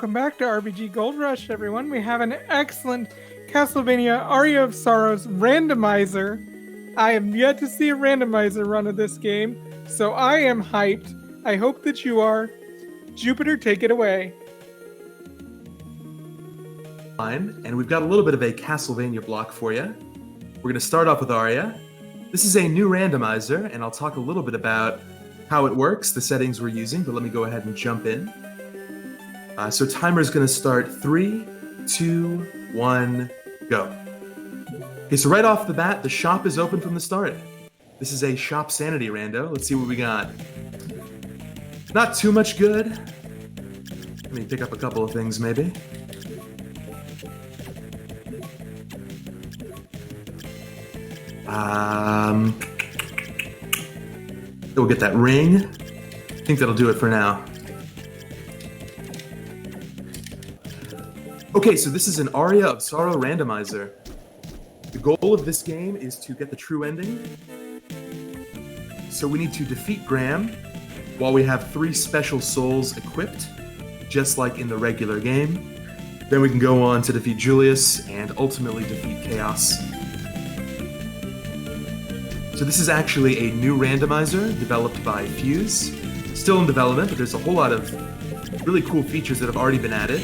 welcome back to RBG Gold Rush, everyone. We have an excellent Castlevania Aria of Sorrows randomizer. I have yet to see a randomizer run of this game, so I am hyped. I hope that you are. Jupiter, take it away. And we've got a little bit of a Castlevania block for you. We're going to start off with Aria. This is a new randomizer, and I'll talk a little bit about how it works, the settings we're using, but let me go ahead and jump in. So timer is going to start 3, 2, 1, go. Okay, so right off the bat, the shop is open from the start. This is a shop sanity rando. Let's see what we got. Not too much good. Let me pick up a couple of things, maybe. We'll get that ring. I think that'll do it for now. Okay, so this is an Aria of Sorrow randomizer. The goal of this game is to get the true ending. So we need to defeat Graham while we have 3 special souls equipped, just like in the regular game. Then we can go on to defeat Julius and ultimately defeat Chaos. So this is actually a new randomizer developed by Fuse. Still in development, but there's a whole lot of really cool features that have already been added.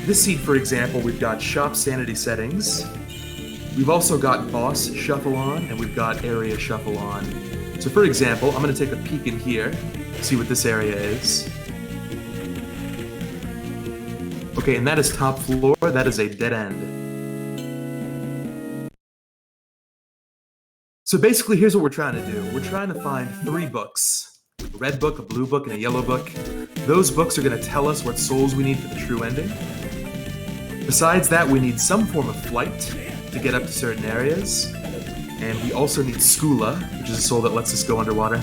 This seed, for example, we've got shop sanity settings. We've also got boss shuffle on, and we've got area shuffle on. So for example, I'm going to take a peek in here, see what this area is. Okay, and that is top floor. That is a dead end. So basically, here's what we're trying to do. We're trying to find 3 books. A red book, a blue book, and a yellow book. Those books are going to tell us what souls we need for the true ending. Besides that, we need some form of flight to get up to certain areas. And we also need Skula, which is a soul that lets us go underwater.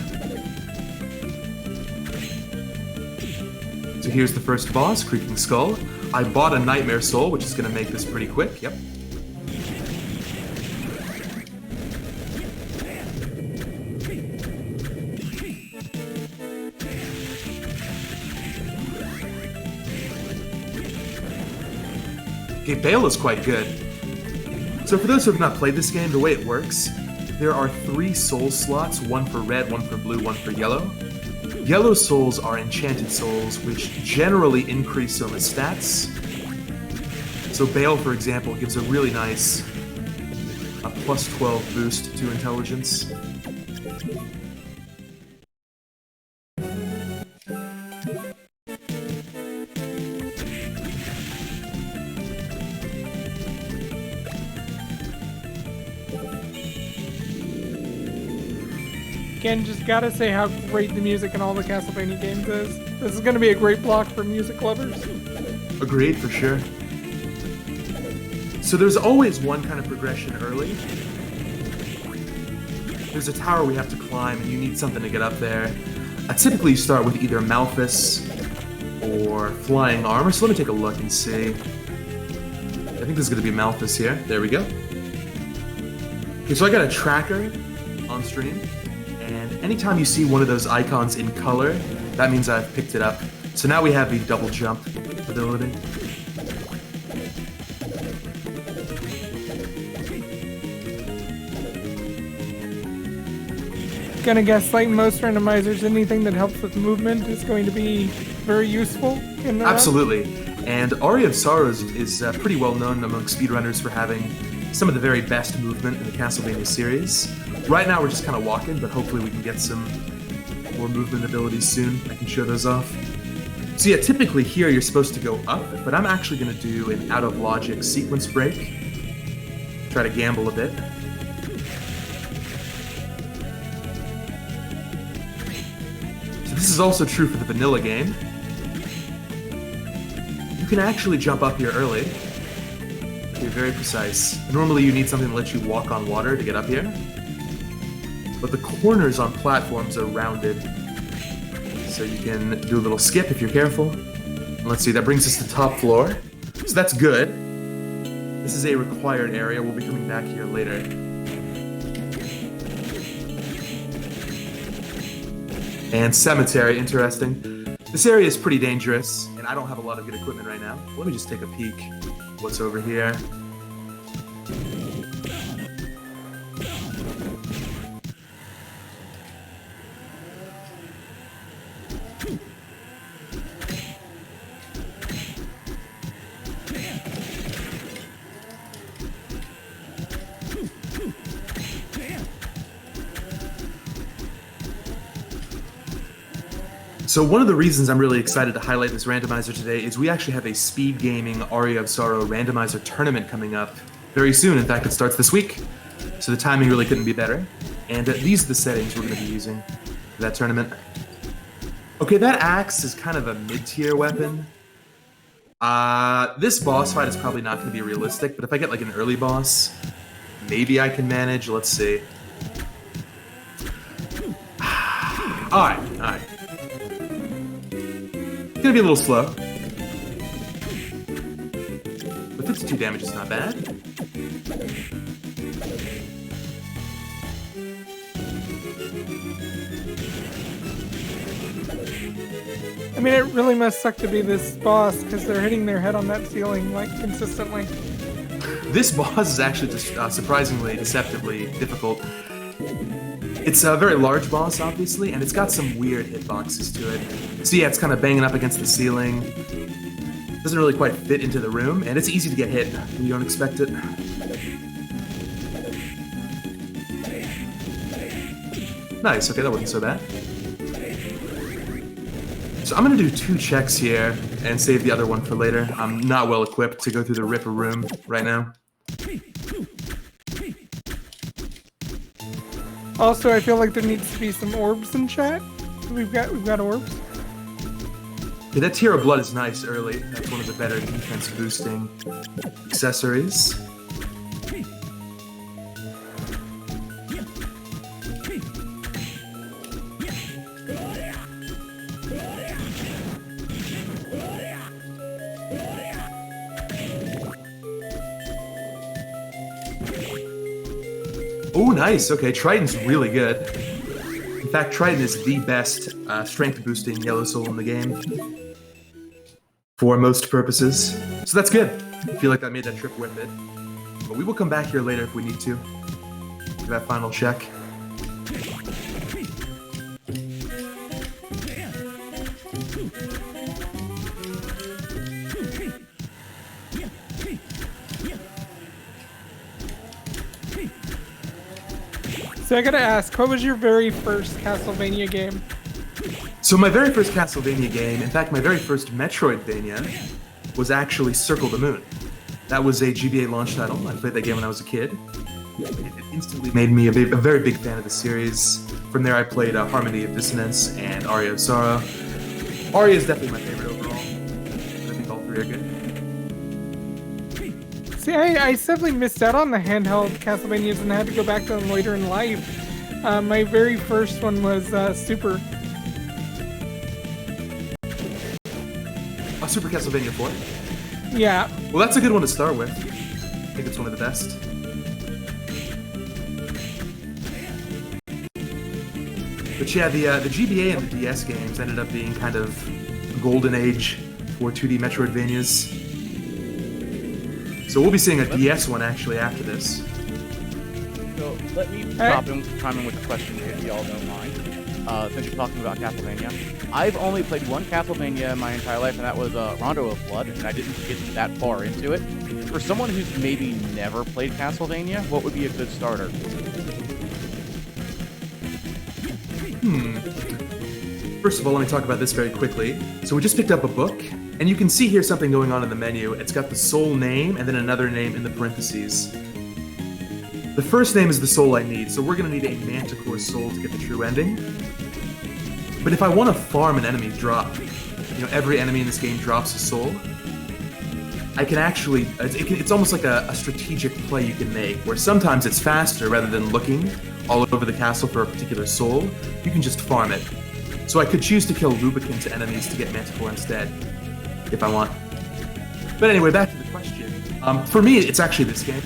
So here's the first boss, Creaking Skull. I bought a Nightmare Soul, which is going to make this pretty quick. Yep. Okay, Bale is quite good. So for those who have not played this game, the way it works, there are 3 soul slots, one for red, one for blue, one for yellow. Yellow souls are enchanted souls, which generally increase Soma's stats. So Bale, for example, gives a really nice plus 12 boost to intelligence. Again, just gotta say how great the music in all the Castlevania games is. This is gonna be a great block for music lovers. Agreed, for sure. So there's always one kind of progression early. There's a tower we have to climb, and you need something to get up there. Typically, you start with either Malphus or Flying Armor, so let me take a look and see. I think this is going to be Malphus here. There we go. Okay, so I got a tracker on stream. And anytime you see one of those icons in color, that means I've picked it up. So now we have the double jump ability. Gonna guess, like most randomizers, anything that helps with movement is going to be very useful in the Absolutely. And Aria of Sorrows is pretty well known among speedrunners for having some of the very best movement in the Castlevania series. Right now we're just kind of walking, but hopefully we can get some more movement abilities soon. I can show those off. So yeah, typically here you're supposed to go up, but I'm actually going to do an out of logic sequence break. Try to gamble a bit. So this is also true for the vanilla game. You can actually jump up here early. You're very precise. Normally you need something to let you walk on water to get up here. But the corners on platforms are rounded. So you can do a little skip if you're careful. And let's see, that brings us to top floor. So that's good. This is a required area. We'll be coming back here later. And cemetery, interesting. This area is pretty dangerous, and I don't have a lot of good equipment right now. Let me just take a peek what's over here. So one of the reasons I'm really excited to highlight this randomizer today is we actually have a speed gaming Aria of Sorrow randomizer tournament coming up very soon. In fact, it starts this week. So the timing really couldn't be better. And these are the settings we're going to be using for that tournament. Okay, that axe is kind of a mid-tier weapon. This boss fight is probably not going to be realistic, but if I get like an early boss, maybe I can manage. Let's see. Alright. It's gonna be a little slow. But 52 damage is not bad. I mean, it really must suck to be this boss because they're hitting their head on that ceiling like consistently. This boss is actually just surprisingly deceptively difficult. It's a very large boss, obviously, and it's got some weird hitboxes to it. So yeah, it's kind of banging up against the ceiling. Doesn't really quite fit into the room, and it's easy to get hit when you don't expect it. Nice, okay, that wasn't so bad. So I'm gonna do 2 checks here and save the other one for later. I'm not well equipped to go through the Ripper room right now. Also, I feel like there needs to be some orbs in chat. We've got orbs. Okay, that Tear of Blood is nice early. That's one of the better defense boosting accessories. Oh, nice. Okay, Triton's really good. In fact, Triton is the best strength-boosting yellow soul in the game for most purposes. So that's good. I feel like I made that trip worth it. But we will come back here later if we need to for that final check. So I gotta ask, what was your very first Castlevania game? So my very first Castlevania game, in fact my very first Metroidvania, was actually Circle the Moon. That was a GBA launch title. I played that game when I was a kid. It instantly made me a very big fan of the series. From there I played Harmony of Dissonance and Aria of Sorrow. Aria is definitely my favorite overall. I think all 3 are good. See, I sadly missed out on the handheld Castlevanias and had to go back to them later in life. My very first one was Super. Super Castlevania 4? Yeah. Well, that's a good one to start with. I think it's one of the best. But yeah, the GBA and the DS games ended up being kind of a golden age for 2D Metroidvanias. So we'll be seeing a DS one actually after this. So let me chime in with a question if y'all don't mind. Since you're talking about Castlevania, I've only played one Castlevania my entire life, and that was Rondo of Blood, and I didn't get that far into it. For someone who's maybe never played Castlevania, what would be a good starter? First of all, let me talk about this very quickly. So we just picked up a book, and you can see here something going on in the menu. It's got the soul name and then another name in the parentheses. The first name is the soul I need, so we're going to need a Manticore soul to get the true ending. But if I want to farm an enemy drop, you know, every enemy in this game drops a soul, I can actually, it's almost like a strategic play you can make, where sometimes it's faster rather than looking all over the castle for a particular soul, you can just farm it. So I could choose to kill Lubricant to enemies to get Manticore instead, if I want. But anyway, back to the question. For me, it's actually this game.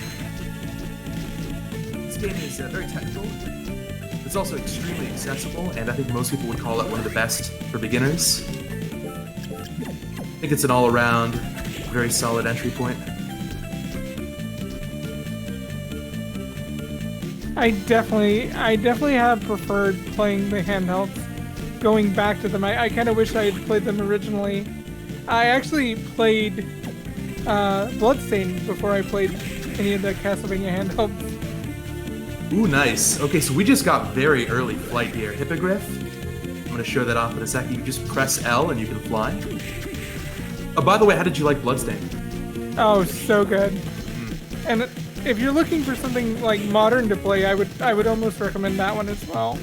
This game is very technical. The It's also extremely accessible, and I think most people would call it one of the best for beginners. I think it's an all-around, very solid entry point. I definitely have preferred playing the handhelds, going back to them. I kind of wish I had played them originally. I actually played Bloodstained before I played any of the Castlevania handhelds. Ooh, nice. Okay, so we just got very early flight here. Hippogriff. I'm going to show that off in a second. You just press L and you can fly. Oh, by the way, how did you like Bloodstained? Oh, so good. And if you're looking for something like modern to play, I would almost recommend that one as well.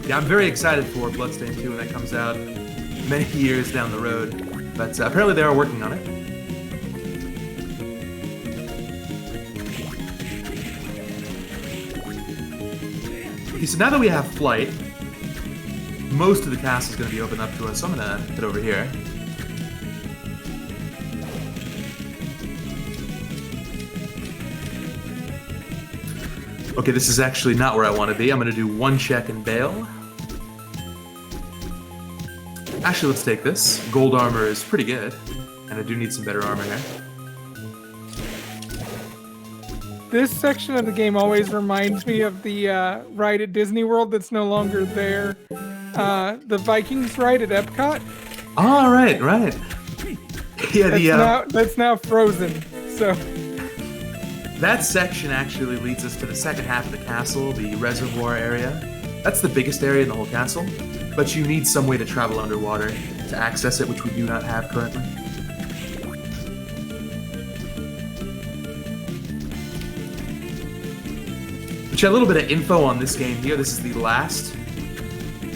Yeah, I'm very excited for Bloodstained 2 when that comes out many years down the road. But apparently they are working on it. Okay, so now that we have flight, most of the castle is going to be opened up to us. So I'm going to head over here. Okay, this is actually not where I want to be. I'm going to do one check and bail. Actually, let's take this. Gold armor is pretty good, and I do need some better armor here. This section of the game always reminds me of the ride at Disney World that's no longer there. The Vikings ride at Epcot. Oh, right. Yeah, that's now frozen. So that section actually leads us to the second half of the castle, the reservoir area. That's the biggest area in the whole castle, but you need some way to travel underwater to access it, which we do not have currently. Which a little bit of info on this game here. This is the last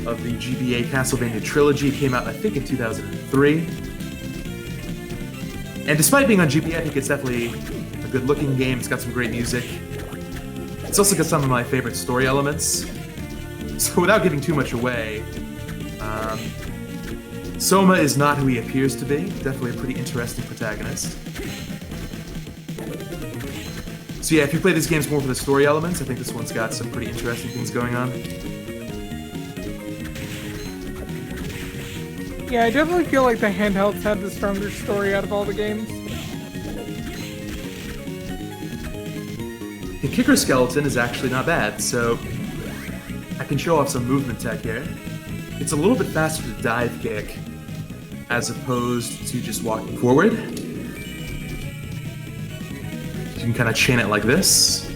of the GBA Castlevania trilogy. It came out, I think, in 2003. And despite being on GBA, I think it's definitely a good-looking game. It's got some great music. It's also got some of my favorite story elements. So without giving too much away, Soma is not who he appears to be. Definitely a pretty interesting protagonist. So yeah, if you play these games more for the story elements, I think this one's got some pretty interesting things going on. yeah, I definitely feel like the handhelds had the stronger story out of all the games. The kicker skeleton is actually not bad, so I can show off some movement tech here. It's a little bit faster to dive kick as opposed to just walking forward. You can kind of chain it like this.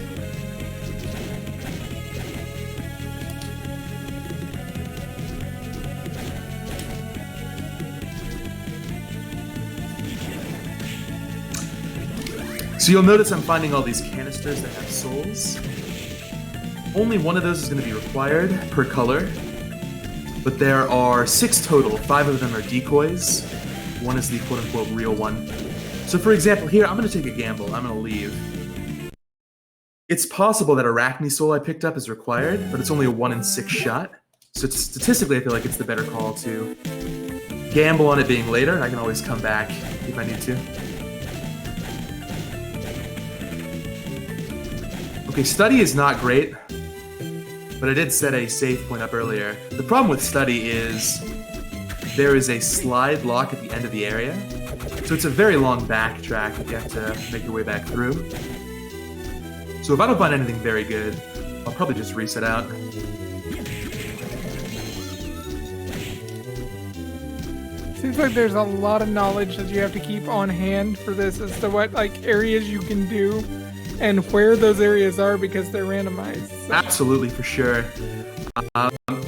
So you'll notice I'm finding all these canisters that have souls. Only one of those is going to be required per color, but there are 6 total. 5 of them are decoys. One is the quote-unquote real one. So for example, here, I'm going to take a gamble. I'm going to leave. It's possible that Arachne Soul I picked up is required, but it's only a 1 in 6 shot. So statistically, I feel like it's the better call to gamble on it being later, and I can always come back if I need to. Okay, study is not great, but I did set a save point up earlier. The problem with study is there is a slide lock at the end of the area, so it's a very long backtrack that you have to make your way back through. So if I don't find anything very good, I'll probably just reset out. Seems like there's a lot of knowledge that you have to keep on hand for this as to what areas you can do and where those areas are because they're randomized. So. Absolutely, for sure.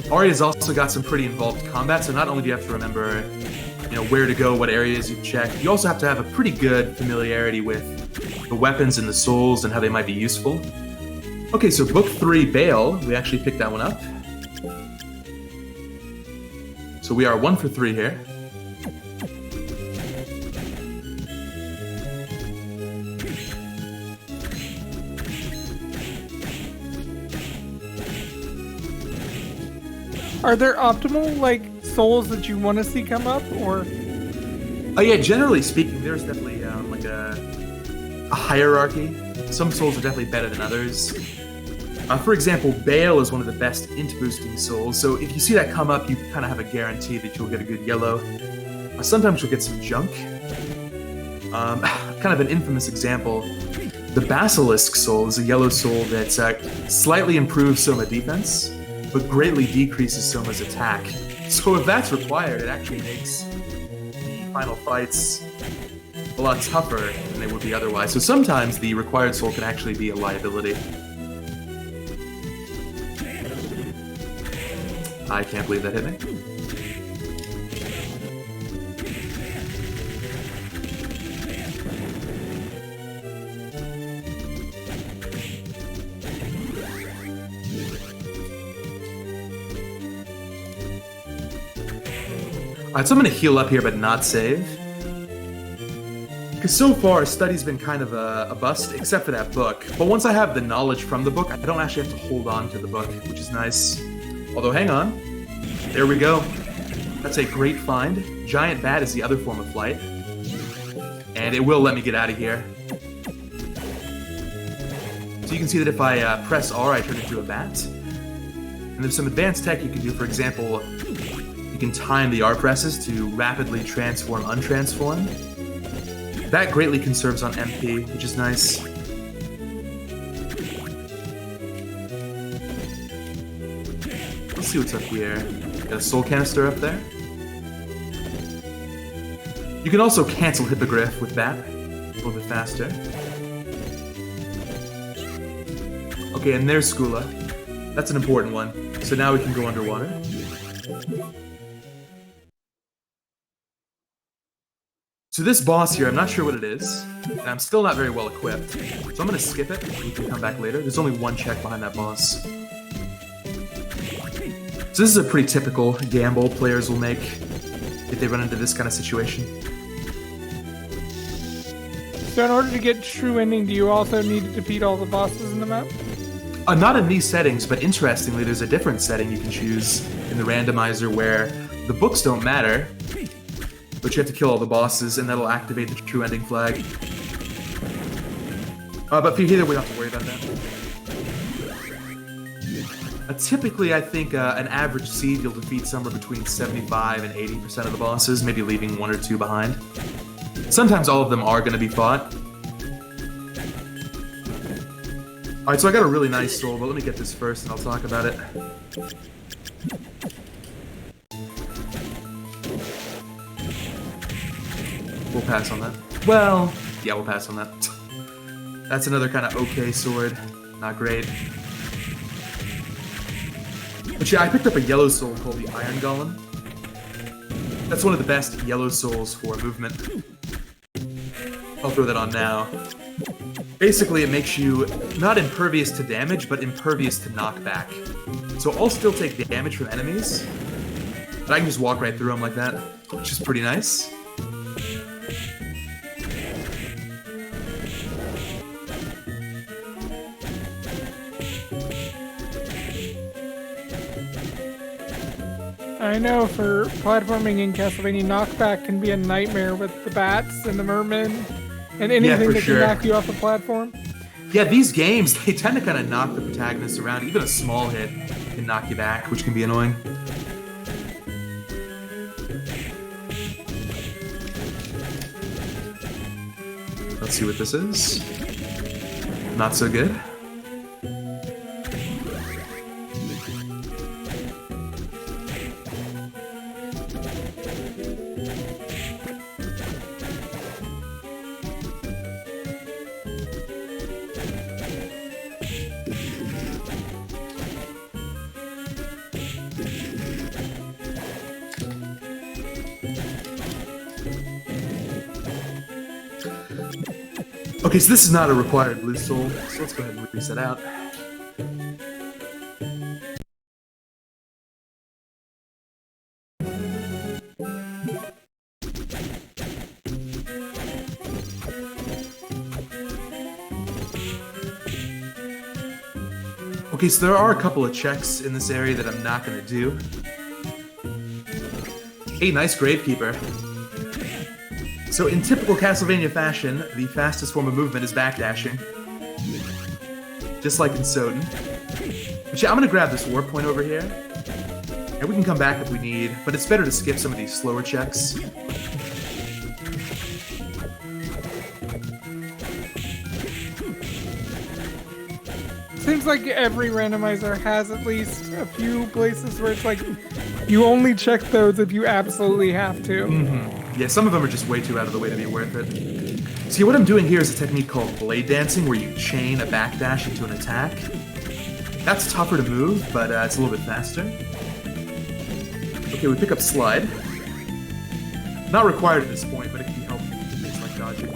Aria's also got some pretty involved combat, so not only do you have to remember, where to go, what areas you check, you also have to have a pretty good familiarity with the weapons and the souls and how they might be useful. Okay, so Book 3, Bail, we actually picked that one up. So we are 1 for 3 here. Are there optimal souls that you want to see come up, or? Oh yeah, generally speaking, there's definitely a hierarchy. Some souls are definitely better than others. For example, Bale is one of the best int boosting souls, so if you see that come up, you kind of have a guarantee that you'll get a good yellow. Sometimes you'll get some junk. Kind of an infamous example, the Basilisk soul is a yellow soul that slightly improves Soma defense, but greatly decreases Soma's attack. So if that's required, it actually makes the final fights a lot tougher than they would be otherwise. So sometimes the required soul can actually be a liability. I can't believe that hit me. Alright, so I'm going to heal up here but not save. Because so far, study's been kind of a bust, except for that book. But once I have the knowledge from the book, I don't actually have to hold on to the book, which is nice. Although, hang on. There we go. That's a great find. Giant Bat is the other form of flight. And it will let me get out of here. So you can see that if I press R, I turn into a bat. And there's some advanced tech you can do. For example, you can time the R presses to rapidly transform untransform. That greatly conserves on MP, which is nice. Let's see what's up here. Got a soul canister up there. You can also cancel Hippogriff with that a little bit faster. Okay, and there's Skula. That's an important one. So now we can go underwater. So this boss here, I'm not sure what it is, and I'm still not very well equipped. So I'm going to skip it, and we can come back later. There's only one check behind that boss. So this is a pretty typical gamble players will make if they run into this kind of situation. So in order to get true ending, do you also need to defeat all the bosses in the map? Not in these settings, but interestingly, there's a different setting you can choose in the randomizer where the books don't matter, but you have to kill all the bosses, and that'll activate the true ending flag. But for here, we don't have to worry about that. Typically, I think an average seed, you'll defeat somewhere between 75 and 80% of the bosses, maybe leaving one or two behind. Sometimes all of them are going to be fought. Alright, so I got a really nice soul, but let me get this first and I'll talk about it. We'll pass on that. Well, yeah, we'll pass on that. That's another kind of okay sword. Not great. But yeah, I picked up a yellow soul called the Iron Golem. That's one of the best yellow souls for movement. I'll throw that on now. Basically, it makes you not impervious to damage, but impervious to knockback. So I'll still take damage from enemies, but I can just walk right through them like that, which is pretty nice. I know for platforming in Castlevania, knockback can be a nightmare with the bats and the mermen and anything that can knock you off a platform. Yeah, these games, they tend to kind of knock the protagonists around. Even a small hit can knock you back, which can be annoying. Let's see what this is. Not so good. Okay, so this is not a required blue soul, so let's go ahead and reset out. Okay, so there are a couple of checks in this area that I'm not going to do. Hey, nice Gravekeeper. So in typical Castlevania fashion, the fastest form of movement is backdashing. Just like in Soden. But yeah, I'm gonna grab this warp point over here. And we can come back if we need, but it's better to skip some of these slower checks. Seems like every randomizer has at least a few places where it's like you only check those if you absolutely have to. Yeah, some of them are just way too out of the way to be worth it. See, what I'm doing here is a technique called blade dancing, where you chain a backdash into an attack. That's tougher to move, but it's a little bit faster. Okay, we pick up slide. Not required at this point, but it can be helpful for things like dodging.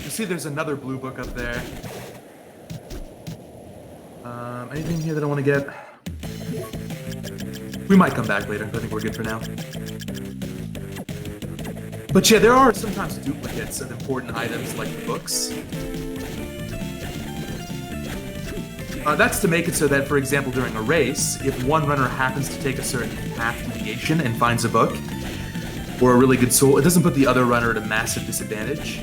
You see there's another blue book up there. Anything here that I want to get? We might come back later, but I think we're good for now. But yeah, there are sometimes duplicates of important items like the books. That's to make it so that, for example, during a race, if one runner happens to take a certain path deviation and finds a book, or a really good soul, it doesn't put the other runner at a massive disadvantage.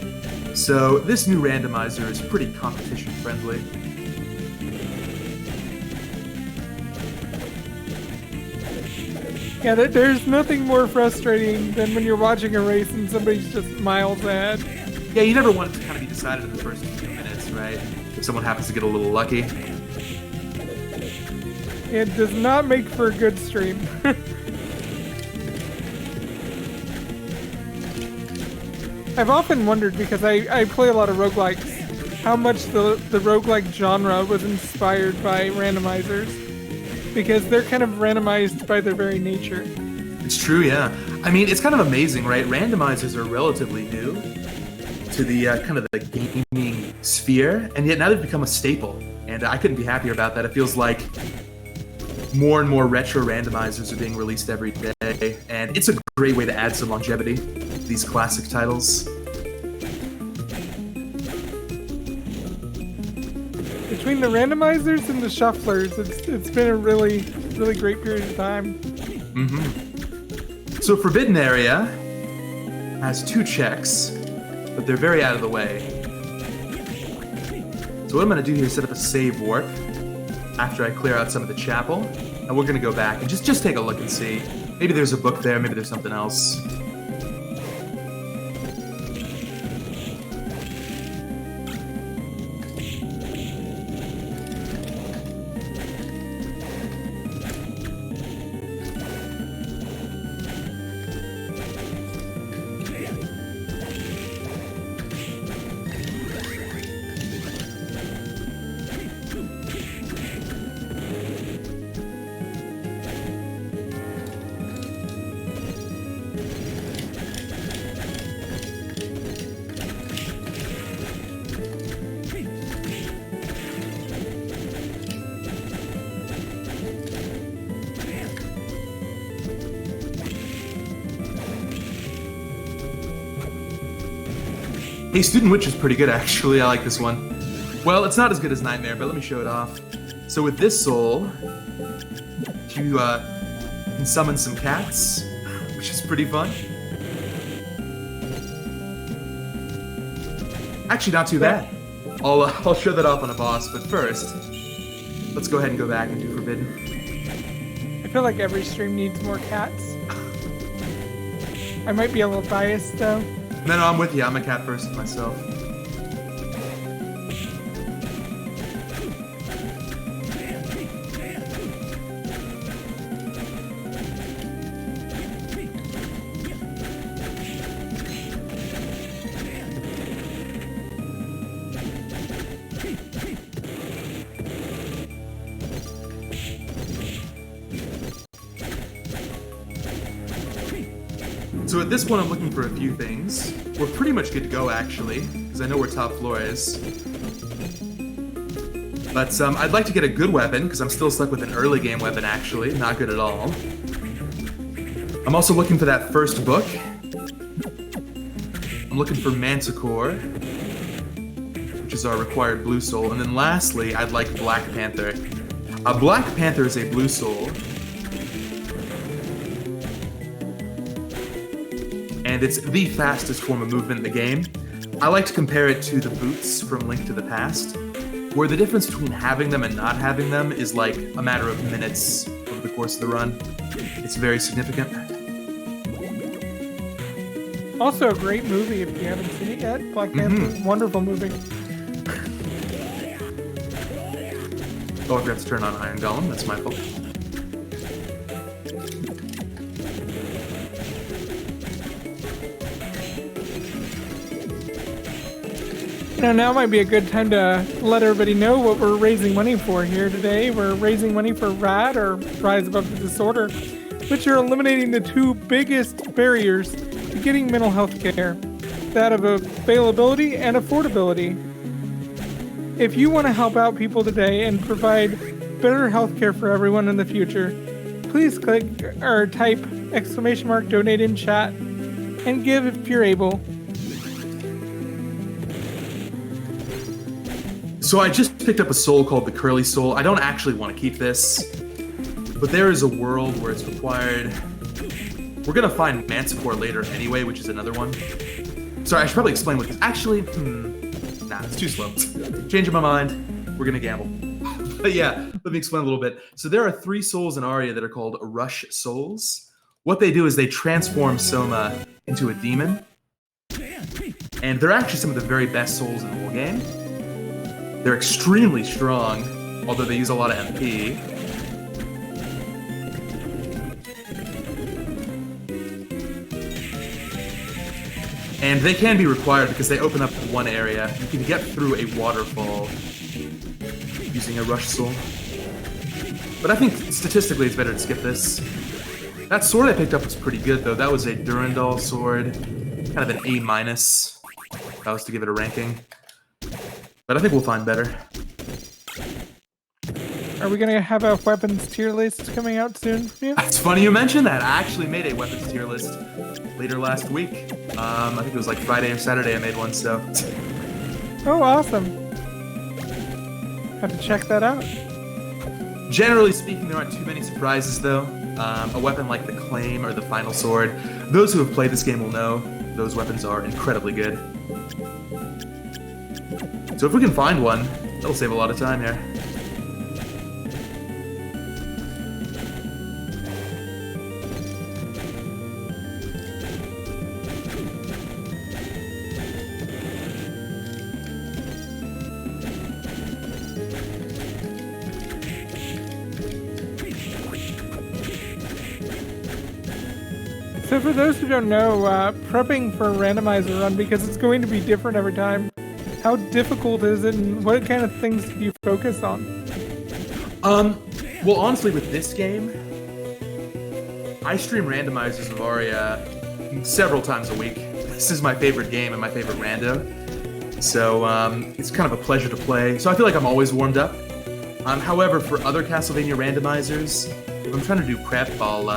So this new randomizer is pretty competition friendly. Yeah, there's nothing more frustrating than when you're watching a race and somebody's just miles ahead. Yeah, you never want it to kind of be decided in the first few minutes, right? If someone happens to get a little lucky. It does not make for a good stream. I've often wondered, because I play a lot of roguelikes, how much the roguelike genre was inspired by randomizers. Because they're kind of randomized by their very nature. It's true, yeah. I mean, it's kind of amazing, right? Randomizers are relatively new to the kind of the gaming sphere, and yet now they've become a staple. And I couldn't be happier about that. It feels like more and more retro randomizers are being released every day, and it's a great way to add some longevity to these classic titles. Between the randomizers and the shufflers, it's been a really great period of time. So Forbidden Area has 2 checks, but they're very out of the way. So what I'm going to do here is set up a save warp after I clear out some of the chapel, and we're going to go back and just take a look and see. Maybe there's a book there, maybe there's something else. Hey, Student Witch is pretty good, actually. I like this one. Well, it's not as good as Nightmare, but let me show it off. So with this soul, you can summon some cats, which is pretty fun. Actually, not too bad. I'll show that off on a boss, but first, let's go ahead and go back and do Forbidden. I feel like every stream needs more cats. I might be a little biased, though. No, I'm with you. I'm a cat person myself. So at this point, I'm looking for a few things. We're pretty much good to go, actually, because I know where top floor is. But I'd like to get a good weapon, because I'm still stuck with an early game weapon, actually. Not good at all. I'm also looking for that first book. I'm looking for Manticore, which is our required blue soul. And then lastly, I'd like Black Panther. Black Panther is a blue soul. and it's the fastest form of movement in the game. I like to compare it to the boots from Link to the Past, where the difference between having them and not having them is like a matter of minutes over the course of the run. It's very significant. Also a great movie if you haven't seen it yet. Black Panther, wonderful movie. Oh, I forgot to turn on Iron Golem. That's my fault. Now might be a good time to let everybody know what we're raising money for here today. We're raising money for RAD, or Rise Above the Disorder, which are eliminating the two biggest barriers to getting mental health care, that of availability and affordability. If you want to help out people today and provide better health care for everyone in the future, please click or type !donate in chat and give if you're able. So I just picked up a soul called the Curly Soul. I don't actually want to keep this, but there is a world where it's required. We're going to find Manticore later anyway, which is another one. Sorry, I should probably explain what this... Actually, nah, it's too slow. Changing my mind. We're going to gamble. But yeah, let me explain a little bit. So there are 3 souls in Aria that are called Rush Souls. What they do is they transform Soma into a demon. And they're actually some of the very best souls in the whole game. They're extremely strong, although they use a lot of MP. And they can be required because they open up one area. You can get through a waterfall using a Rush Soul. But I think statistically it's better to skip this. That sword I picked up was pretty good though. That was a Durandal sword, kind of an A-. If I was to give it a ranking. But I think we'll find better. Are we going to have a weapons tier list coming out soon from you? It's funny you mentioned that. I actually made a weapons tier list later last week. I think it was like Friday or Saturday I made one, so... Oh, awesome. Have to check that out. Generally speaking, there aren't too many surprises, though. A weapon like the Claim or the Final Sword, those who have played this game will know those weapons are incredibly good. So if we can find one, that'll save a lot of time here. So for those who don't know, prepping for a randomizer run, because it's going to be different every time, how difficult is it, and what kind of things do you focus on? Well, honestly, with this game, I stream randomizers of Aria several times a week. This is my favorite game and my favorite rando. So, it's kind of a pleasure to play. So I feel like I'm always warmed up. However, for other Castlevania randomizers, if I'm trying to do prep, I'll,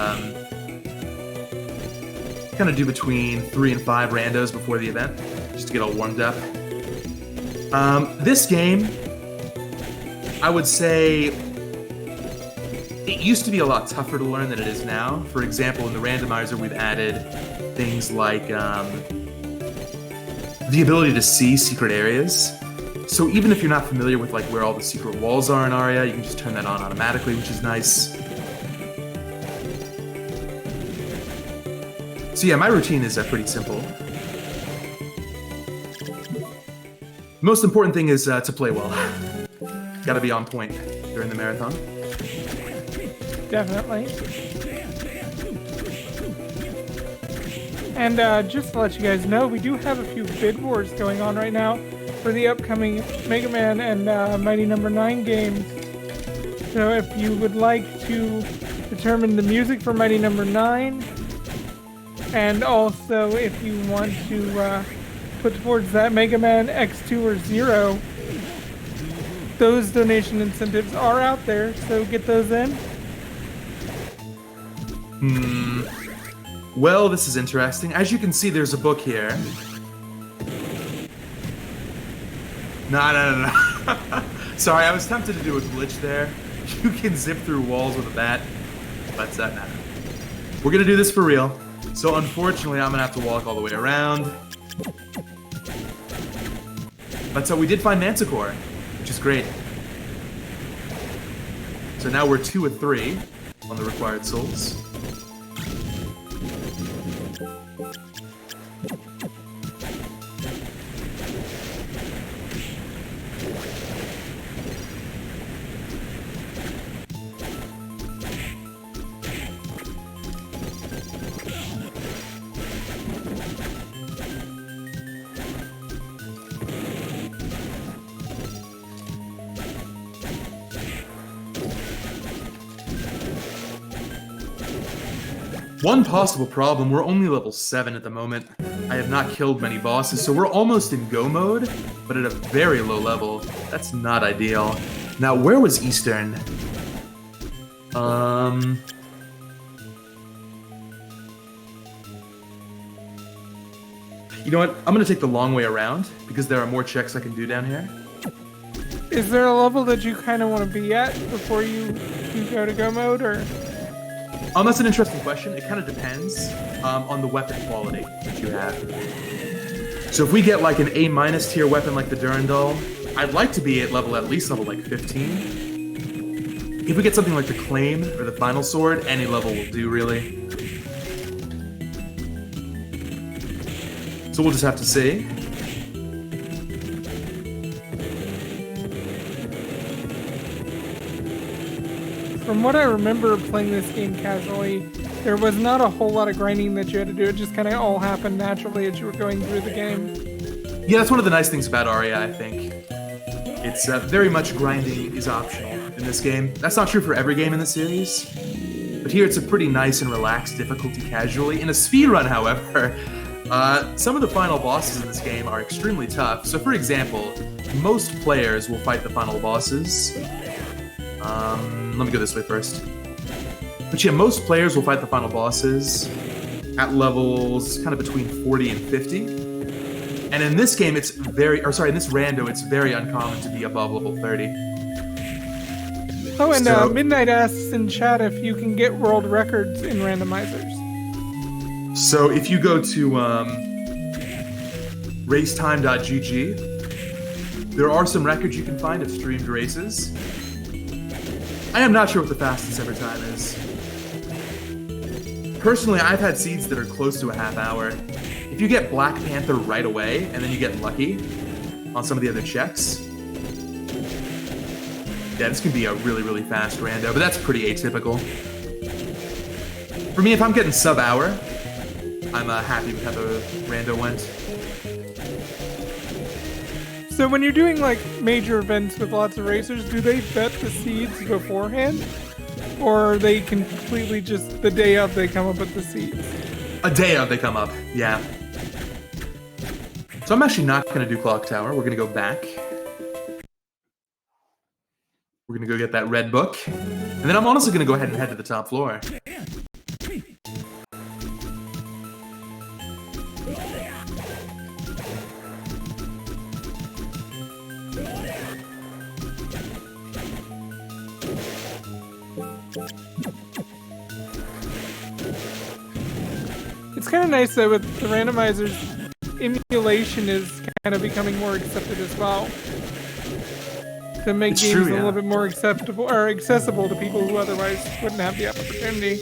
kind of do between 3 and 5 randos before the event, just to get all warmed up. This game, I would say, it used to be a lot tougher to learn than it is now. For example, in the randomizer, we've added things like the ability to see secret areas. So even if you're not familiar with like where all the secret walls are in Aria, you can just turn that on automatically, which is nice. So yeah, my routine is pretty simple. Most important thing is to play well. Gotta be on point during the marathon. Definitely. And just to let you guys know, we do have a few bid wars going on right now for the upcoming Mega Man and Mighty No. 9 games. So if you would like to determine the music for Mighty No. 9, and also if you want to put towards that Mega Man X2 or 0, those donation incentives are out there, so get those in. Well, this is interesting. As you can see, there's a book here. No. Sorry, I was tempted to do a glitch there. You can zip through walls with a bat, but no. We're gonna do this for real. So unfortunately, I'm gonna have to walk all the way around. But so we did find Manticore, which is great. So now we're 2 of 3 on the required souls. One possible problem, we're only level 7 at the moment. I have not killed many bosses, so we're almost in go mode, but at a very low level. That's not ideal. Now, where was Eastern? You know what? I'm gonna take the long way around, because there are more checks I can do down here. Is there a level that you kind of want to be at before you go to go mode, or? That's an interesting question. It kind of depends on the weapon quality that you have. So if we get like an A- tier weapon like the Durandal, I'd like to be at least level like 15. If we get something like the Claim or the Final Sword, any level will do, really. So we'll just have to see. From what I remember playing this game casually, there was not a whole lot of grinding that you had to do. It just kind of all happened naturally as you were going through the game. Yeah, that's one of the nice things about Aria, I think. It's very much grinding is optional in this game. That's not true for every game in the series. But here it's a pretty nice and relaxed difficulty casually. In a speedrun, however, some of the final bosses in this game are extremely tough. So for example, most players will fight the final bosses. Let me go this way first. But yeah, most players will fight the final bosses at levels kind of between 40 and 50. And in this game, in this rando, it's very uncommon to be above level 30. Oh, and Midnight asks in chat if you can get world records in randomizers. So if you go to racetime.gg, there are some records you can find of streamed races. I am not sure what the fastest ever time is. Personally, I've had seeds that are close to a half hour. If you get Black Panther right away, and then you get lucky on some of the other checks, yeah, this can be a really, really fast rando, but that's pretty atypical. For me, if I'm getting sub-hour, I'm happy with how the rando went. So when you're doing like major events with lots of racers, do they vet the seeds beforehand? Or are they completely just the day of they come up with the seeds? A day of they come up, yeah. So I'm actually not going to do Clock Tower. We're going to go back. We're going to go get that red book. And then I'm honestly going to go ahead and head to the top floor. It's kind of nice that with the randomizers, emulation is kind of becoming more accepted as well. To make games a little bit more acceptable or accessible to people who otherwise wouldn't have the opportunity.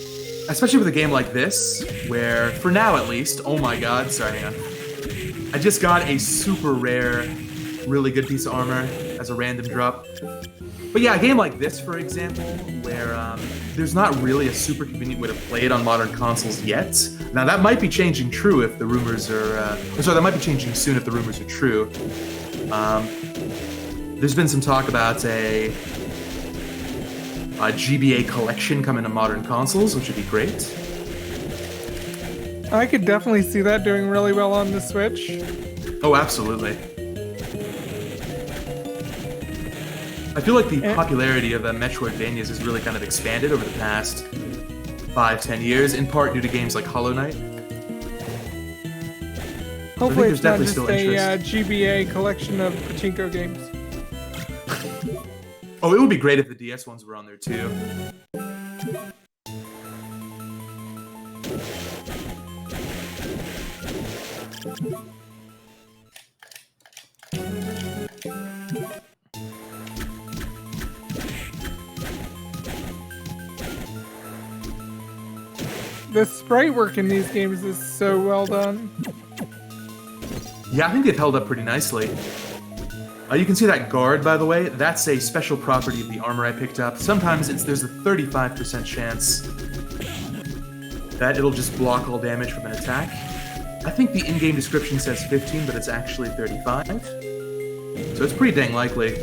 Especially with a game like this, where, for now at least, oh my god, sorry, hang on. I just got a super rare, really good piece of armor as a random drop. But yeah, a game like this, for example, where there's not really a super convenient way to play it on modern consoles yet. Now that might be changing true if the rumors are, that might be changing soon if the rumors are true. There's been some talk about a GBA collection coming to modern consoles, which would be great. I could definitely see that doing really well on the Switch. Oh, absolutely. I feel like the popularity of Metroidvanias has really kind of expanded over the past 5-10 years, in part due to games like Hollow Knight. Hopefully it's not just a GBA collection of pachinko games. Oh, it would be great if the DS ones were on there too. the sprite work in these games is so well done. Yeah, I think they've held up pretty nicely. You can see that guard, by the way. That's a special property of the armor I picked up. Sometimes there's a 35% chance that it'll just block all damage from an attack. I think the in-game description says 15, but it's actually 35. So it's pretty dang likely.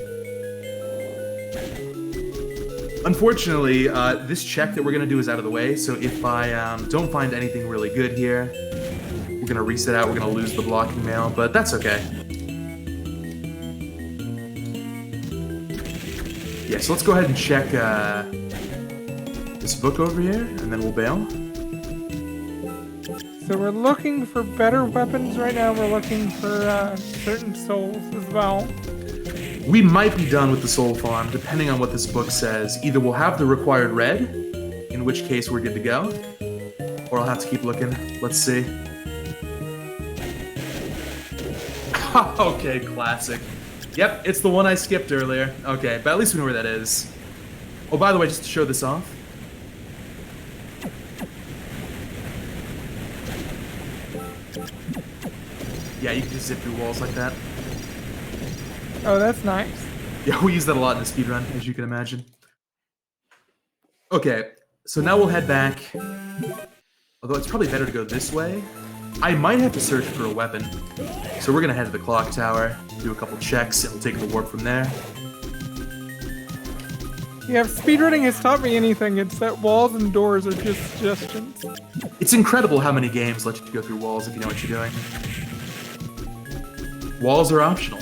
Unfortunately, this check that we're going to do is out of the way, so if I don't find anything really good here, we're going to reset out, we're going to lose the blocking mail, but that's okay. Yeah, so let's go ahead and check this book over here, and then we'll bail. So we're looking for better weapons right now. We're looking for certain souls as well. We might be done with the soul farm, depending on what this book says. Either we'll have the required red, in which case we're good to go, or I'll have to keep looking. Let's see. Okay, classic. Yep, it's the one I skipped earlier. Okay, but at least we know where that is. Oh, by the way, just to show this off. Yeah, you can just zip through walls like that. Oh, that's nice. Yeah, we use that a lot in the speedrun, as you can imagine. Okay, so now we'll head back. Although it's probably better to go this way. I might have to search for a weapon. So we're gonna head to the clock tower, do a couple checks, and we'll take the warp from there. Yeah, if speedrunning has taught me anything, it's that walls and doors are just suggestions. It's incredible how many games let you go through walls if you know what you're doing. Walls are optional.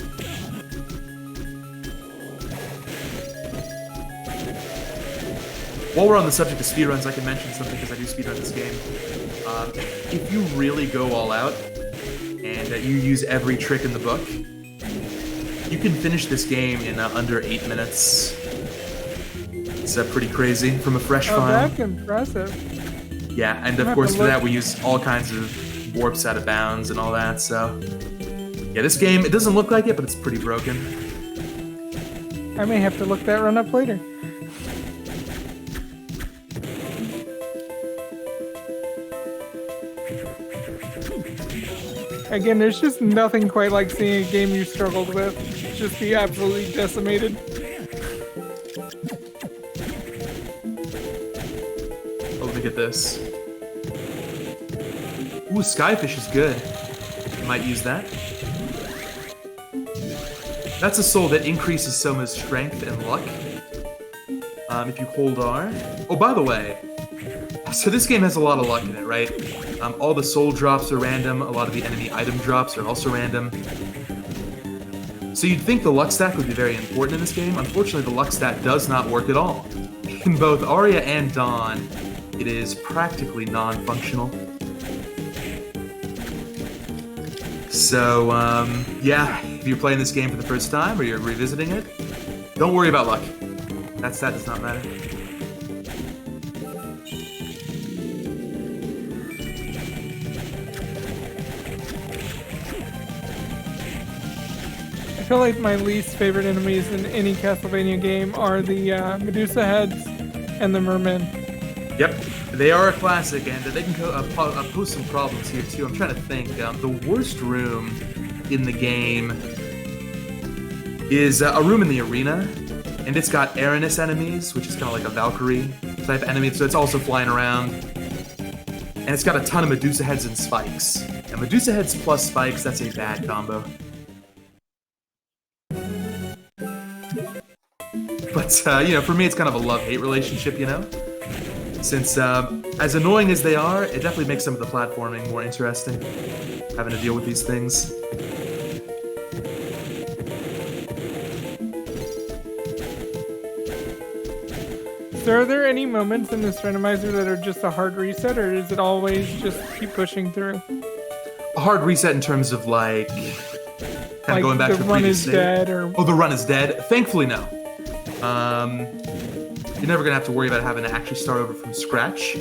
While we're on the subject of speedruns, I can mention something because I do speedrun this game. If you really go all out, and you use every trick in the book, you can finish this game in under 8 minutes. It's pretty crazy from a fresh Oh, file. that's impressive. Yeah, and of course for that we use all kinds of warps out of bounds and all that, so... Yeah, this game, it doesn't look like it, but it's pretty broken. I may have to look that run up later. Again, there's just nothing quite like seeing a game you struggled with just be absolutely decimated. Oh, let me get this. Ooh, Skyfish is good. Might use that. That's a soul that increases Soma's strength and luck. If you hold R. Oh, by the way, so this game has a lot of luck in it, right? All the soul drops are random. A lot of the enemy item drops are also random. So you'd think the luck stack would be very important in this game. Unfortunately, the luck stack does not work at all. In both Aria and Dawn, it is practically non-functional. So, yeah, if you're playing this game for the first time or you're revisiting it, don't worry about luck. That stat does not matter. I feel like my least favorite enemies in any Castlevania game are the Medusa heads and the mermen. Yep, they are a classic, and they can pose some problems here too. I'm trying to think. The worst room in the game is a room in the arena, and it's got Aranus enemies, which is kind of like a Valkyrie type enemy, so it's also flying around. And it's got a ton of Medusa heads and spikes. And Medusa heads plus spikes, that's a bad combo. But, you know, for me, it's kind of a love-hate relationship, you know? Since, as annoying as they are, it definitely makes some of the platforming more interesting, having to deal with these things. So are there any moments in this randomizer that are just a hard reset, or is it always just keep pushing through? A hard reset in terms of, like, kind of going back to the previous state. The run is dead, or... Oh, the run is dead? Thankfully, no. You're never going to have to worry about having to actually start over from scratch.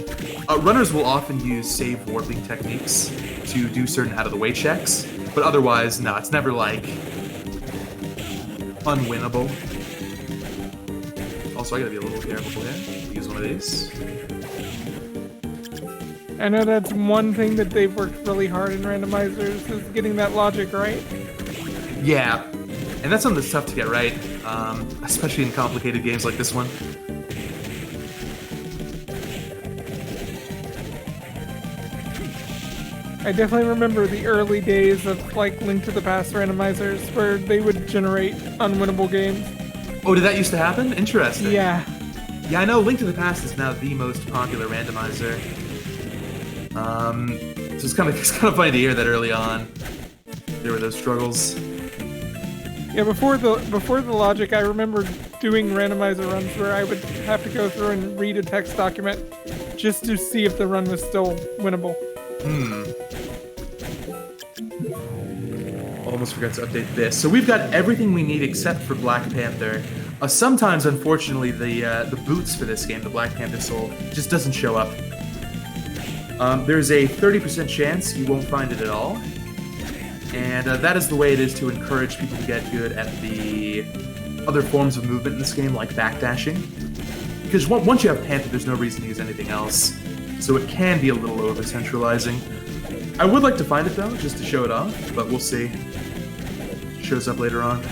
Runners will often use save warping techniques to do certain out-of-the-way checks, but otherwise, no, it's never, like, unwinnable. Also, I gotta be a little careful here. Use one of these. I know that's one thing that they've worked really hard in randomizers is getting that logic right. Yeah, and that's something that's tough to get right, especially in complicated games like this one. I definitely remember the early days of like Link to the Past randomizers where they would generate unwinnable games. Oh, did that used to happen? Interesting. Yeah. Yeah, I know Link to the Past is now the most popular randomizer. So it's kind of funny to hear that early on there were those struggles. Yeah, before the logic, I remember doing randomizer runs where I would have to go through and read a text document just to see if the run was still winnable. Almost forgot to update this. So we've got everything we need except for Black Panther. Sometimes, unfortunately, the boots for this game, the Black Panther Soul, just doesn't show up. There's a 30% chance you won't find it at all. And that is the way it is to encourage people to get good at the other forms of movement in this game, like backdashing. Because once you have Panther, there's no reason to use anything else. So it can be a little over-centralizing. I would like to find it, though, just to show it off, but we'll see. It shows up later on.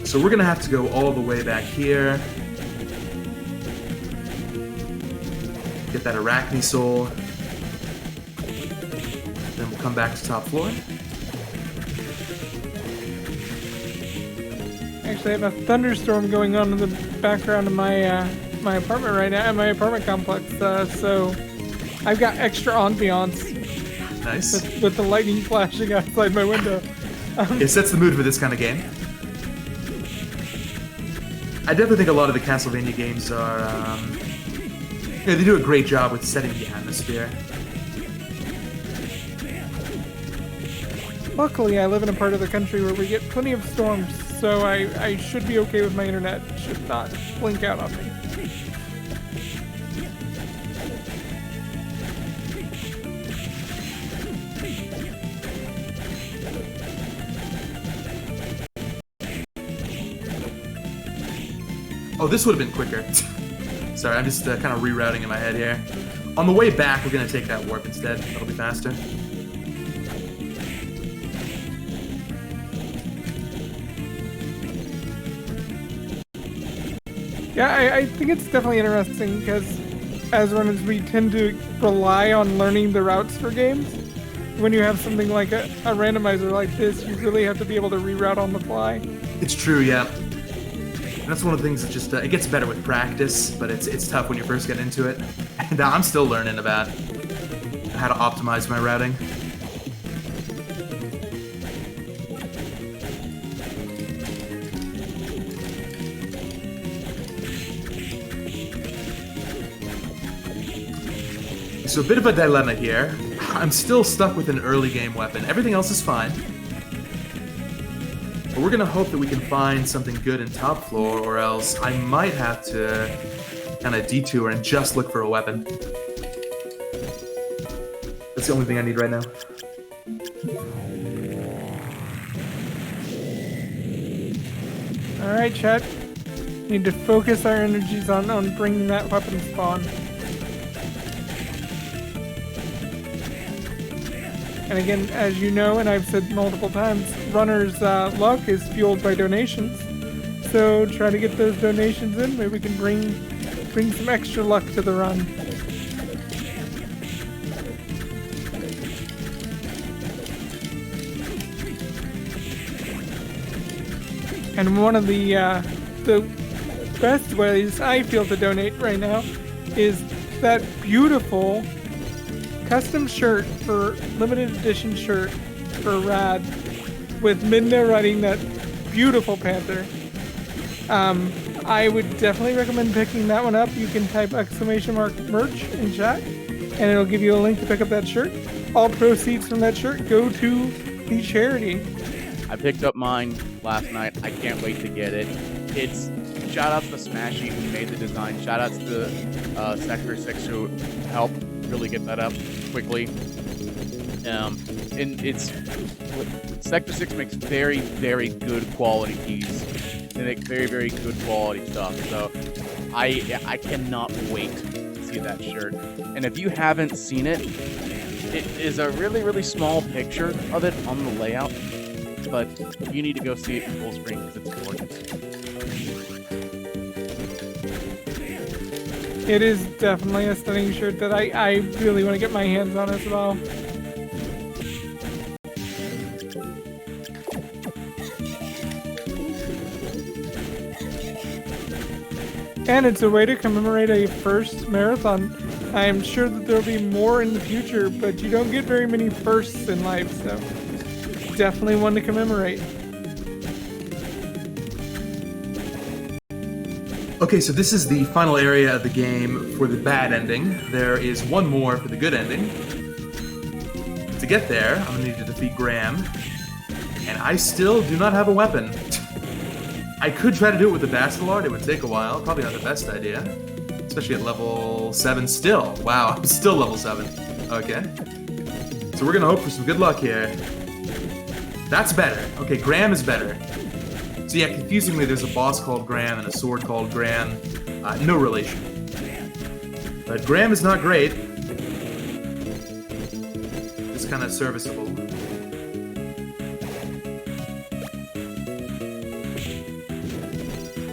So we're going to have to go all the way back here. Get that Arachne Soul. Then we'll come back to top floor. Actually, I have a thunderstorm going on in the background of my my apartment right now, my apartment complex. So I've got extra ambiance. Nice. With the lightning flashing outside my window. It sets the mood for this kind of game. I definitely think a lot of the Castlevania games are, they do a great job with setting the atmosphere. Luckily, I live in a part of the country where we get plenty of storms, so I should be okay with my internet. It should not blink out on me. Oh, this would have been quicker. Sorry, I'm just kind of rerouting in my head here. On the way back, we're going to take that warp instead. That'll be faster. Yeah, I think it's definitely interesting because as runners, we tend to rely on learning the routes for games. When you have something like a randomizer like this, you really have to be able to reroute on the fly. It's true, yeah. And that's one of the things that just, it gets better with practice, but it's tough when you first get into it. And I'm still learning about how to optimize my routing. So a bit of a dilemma here. I'm still stuck with an early game weapon. Everything else is fine. But we're gonna hope that we can find something good in top floor, or else I might have to kind of detour and just look for a weapon. That's the only thing I need right now. Alright, chat. Need to focus our energies on bringing that weapon spawn. And again, as you know, and I've said multiple times, runners' luck is fueled by donations. So try to get those donations in. Maybe we can bring some extra luck to the run. And one of the best ways I feel to donate right now is that beautiful custom shirt for limited edition shirt for Rad with Midna riding that beautiful Panther. I would definitely recommend picking that one up. You can type !merch in chat and it'll give you a link to pick up that shirt. All proceeds from that shirt go to the charity. I picked up mine last night. I can't wait to get it. It's shout out to Smashy who made the design. Shout out to Sector 6 who helped really get that up quickly. And it's Sector 6 makes very, very good quality keys. They make very, very good quality stuff. So I cannot wait to see that shirt. And if you haven't seen it, it is a really, really small picture of it on the layout. But you need to go see it in full screen because it's gorgeous. It is definitely a stunning shirt that I really want to get my hands on as well. And it's a way to commemorate a first marathon. I am sure that there'll be more in the future, but you don't get very many firsts in life, so definitely one to commemorate. Okay, so this is the final area of the game for the bad ending. There is one more for the good ending. To get there, I'm gonna need to defeat Graham, and I still do not have a weapon. I could try to do it with the Bastillard. It would take a while. Probably not the best idea, especially at level 7 still. Wow, I'm still level 7. Okay, so we're gonna hope for some good luck here. That's better. Okay, Graham is better. So yeah, confusingly, there's a boss called Graham and a sword called Graham. No relation. But Graham is not great. Just kind of serviceable.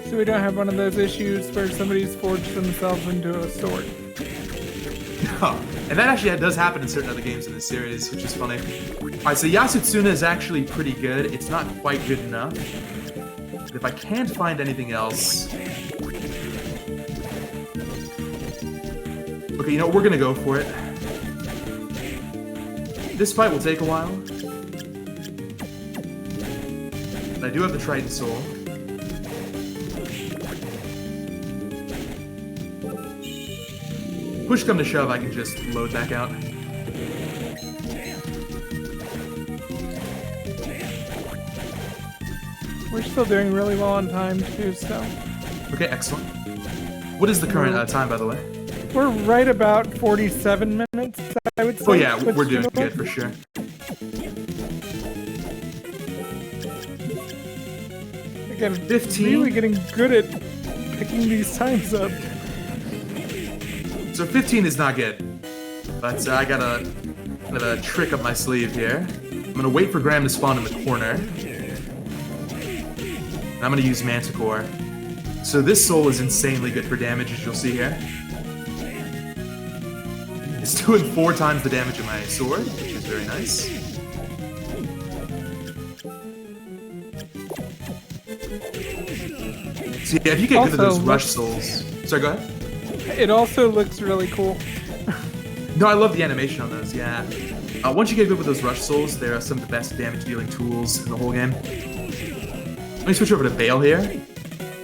So we don't have one of those issues where somebody's forged themselves into a sword. No. And that actually does happen in certain other games in this series, which is funny. Alright, so Yasutsuna is actually pretty good. It's not quite good enough. But if I can't find anything else... Okay, you know what? We're gonna go for it. This fight will take a while. But I do have the Triton Soul. Push come to shove, I can just load back out. We're still doing really well on time too, so. Okay, excellent. What is the current time, by the way? We're right about 47 minutes, I would say. Oh yeah, we're doing good for sure. Again, 15. really getting good at picking these times up. So 15 is not good, but I got a kind of a trick up my sleeve here. I'm gonna wait for Graham to spawn in the corner. And I'm gonna use Manticore. So this soul is insanely good for damage, as you'll see here. It's doing 4 times the damage of my sword, which is very nice. So yeah, if you get good at those rush souls... Sorry, go ahead. It also looks really cool. No, I love the animation on those, yeah. Once you get good with those rush souls, they are some of the best damage-dealing tools in the whole game. Let me switch over to Veil here.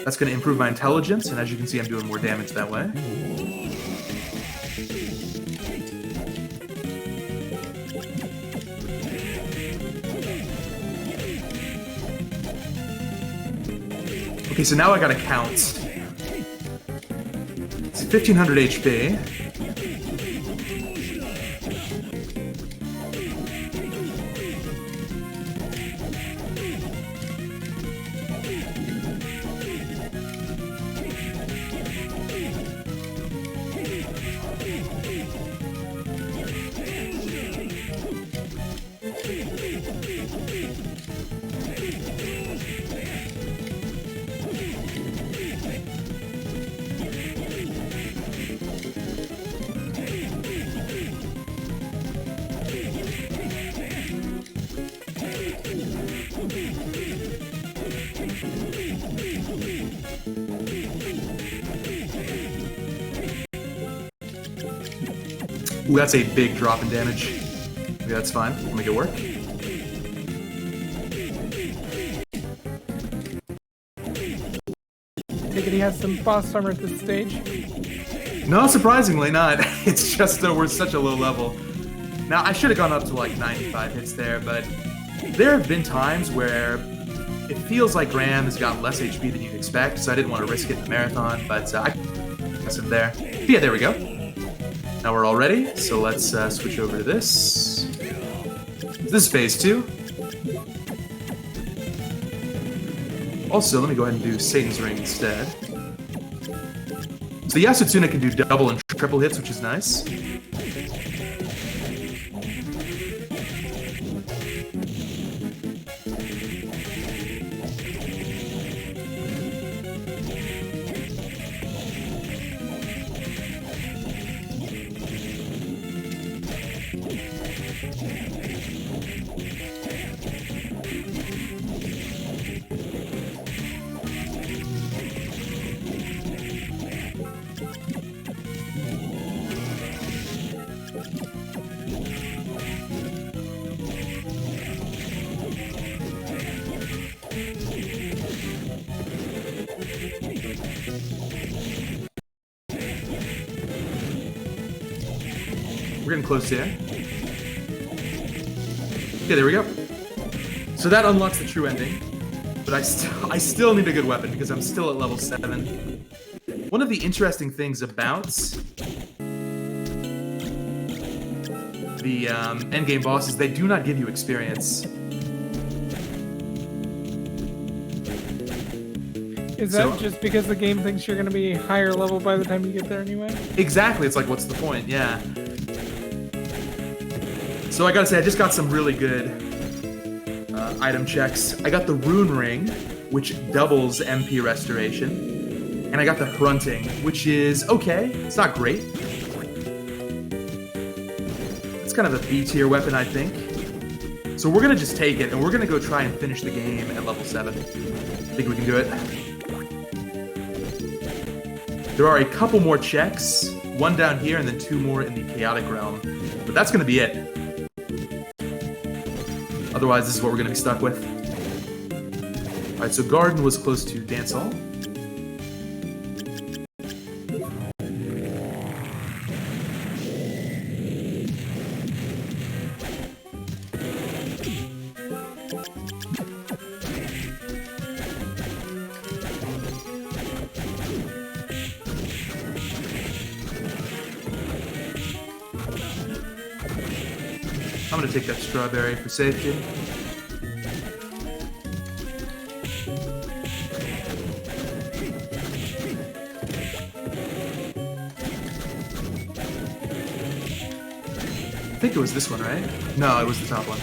That's going to improve my intelligence, and as you can see, I'm doing more damage that way. Okay, so now I gotta count. It's 1500 HP. Ooh, that's a big drop in damage. Okay, that's fine. We'll make it work. Take it he has some boss armor at this stage. No, surprisingly not. It's just we're such a low level. Now, I should have gone up to like 95 hits there, but there have been times where it feels like Graham has got less HP than you'd expect, so I didn't want to risk it in the marathon, but I guess him there. But yeah, there we go. Now we're all ready, so let's switch over to this. this is phase 2. Also, let me go ahead and do Satan's Ring instead. So Yasutuna can do double and triple hits, which is nice. We're getting close here. Okay, there we go. So that unlocks the true ending, but I still need a good weapon because I'm still at level 7. One of the interesting things about the endgame bosses, they do not give you experience. Is that just because the game thinks you're going to be higher level by the time you get there anyway? Exactly. It's like, what's the point? Yeah. So I gotta say, I just got some really good item checks. I got the Rune Ring, which doubles MP restoration. And I got the Hrunting, which is okay. It's not great. It's kind of a B-tier weapon, I think. So we're gonna just take it, and we're gonna go try and finish the game at level 7. I think we can do it. There are a couple more checks. One down here, and then 2 more in the Chaotic Realm. But that's gonna be it. Otherwise, this is what we're going to be stuck with. Alright, so Garden was close to Dance Hall. I'm gonna take that strawberry for safety. I think it was this one, right? No, it was the top one.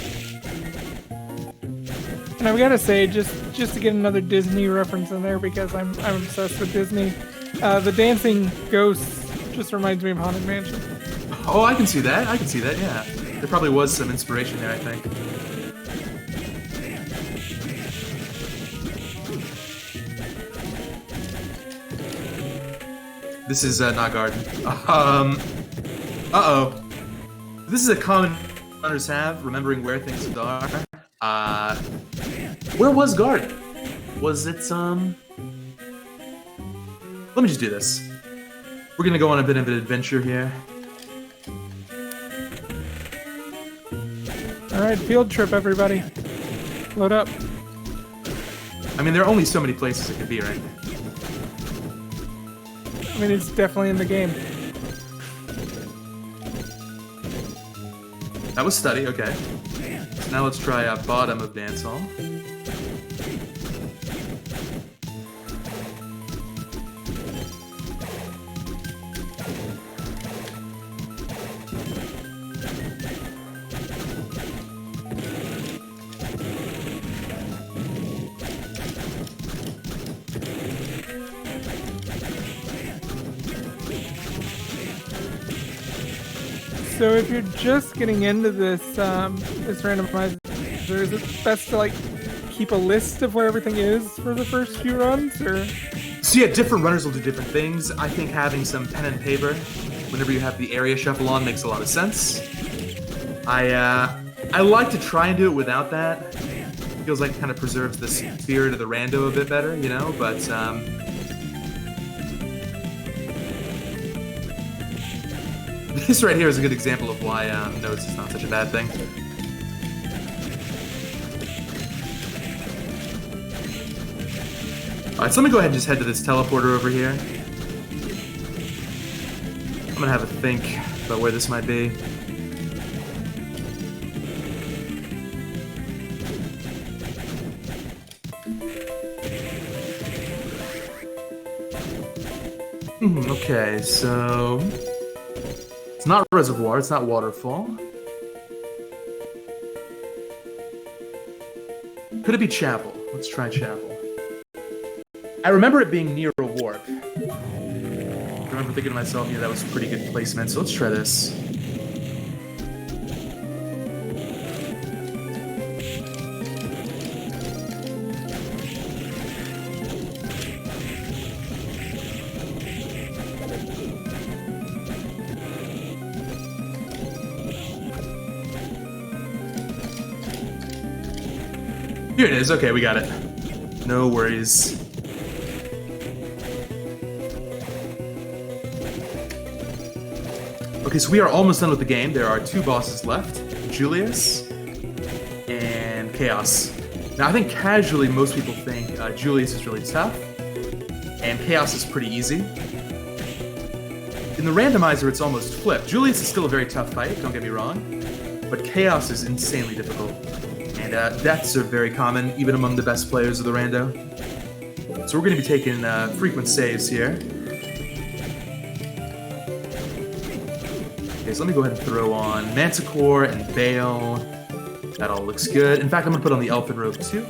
And I've got to say, just to get another Disney reference in there, because I'm obsessed with Disney, the dancing ghosts just reminds me of Haunted Mansion. Oh, I can see that. I can see that, yeah. There probably was some inspiration there, I think. This is not Garden. Uh-oh. This is a common runners have, remembering where things are. Where was Garden? Was it, Let me just do this. We're gonna go on a bit of an adventure here. Alright, field trip, everybody. Load up. I mean, there are only so many places it could be, right? I mean, it's definitely in the game. That was study, okay. So now let's try bottom of Dance Hall. So if you're just getting into this this randomizer, is it best to like keep a list of where everything is for the first few runs, or? So yeah, different runners will do different things. I think having some pen and paper whenever you have the area shuffle on makes a lot of sense. I like to try and do it without that. Feels like it kind of preserves the spirit of the rando a bit better, you know, but this right here is a good example of why notes is not such a bad thing. Alright, so let me go ahead and just head to this teleporter over here. I'm gonna have a think about where this might be. Okay, so it's not reservoir, it's not waterfall. Could it be chapel? Let's try chapel. I remember it being near a warp. I remember thinking to myself, yeah, that was pretty good placement, so let's try this. Here it is. Okay, we got it. No worries. Okay, so we are almost done with the game. There are 2 bosses left, Julius and Chaos. Now, I think casually most people think Julius is really tough, and Chaos is pretty easy. In the randomizer, it's almost flipped. Julius is still a very tough fight, don't get me wrong, but Chaos is insanely difficult. And deaths are very common, even among the best players of the rando. So we're going to be taking frequent saves here. Okay, so let me go ahead and throw on Manticore and Bale. That all looks good. In fact, I'm going to put on the Elfin Robe too.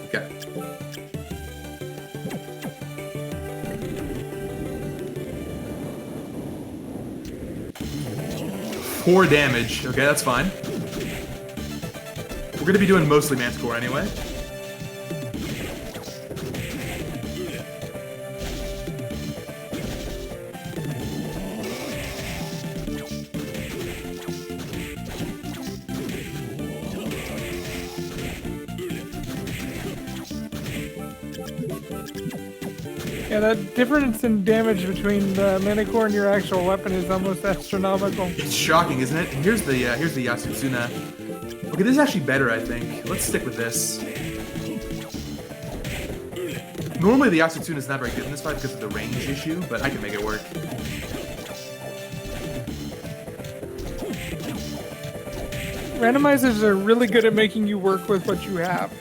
Okay. Four damage. Okay, that's fine. We're going to be doing mostly Manticore anyway. Yeah, that difference in damage between the Manticore and your actual weapon is almost astronomical. It's shocking, isn't it? And here's the Yasutsuna. Okay, this is actually better, I think. Let's stick with this. Normally the Yasutsuna is not very good in this fight because of the range issue, but I can make it work. Randomizers are really good at making you work with what you have.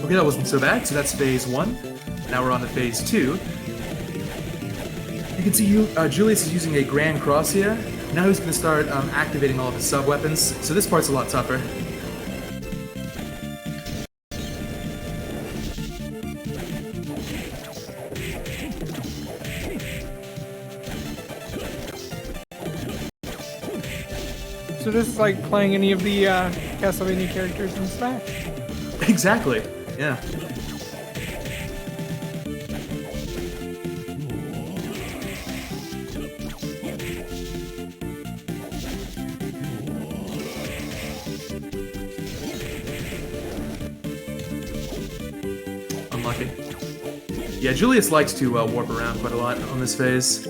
Okay, that wasn't so bad. So that's phase 1. Now we're on to phase 2. You can see Julius is using a Grand Cross here. Now he's going to start activating all of his sub-weapons. So this part's a lot tougher. So this is like playing any of the Castlevania characters in Smash. Exactly. Yeah. Unlucky. Yeah, Julius likes to warp around quite a lot on this phase.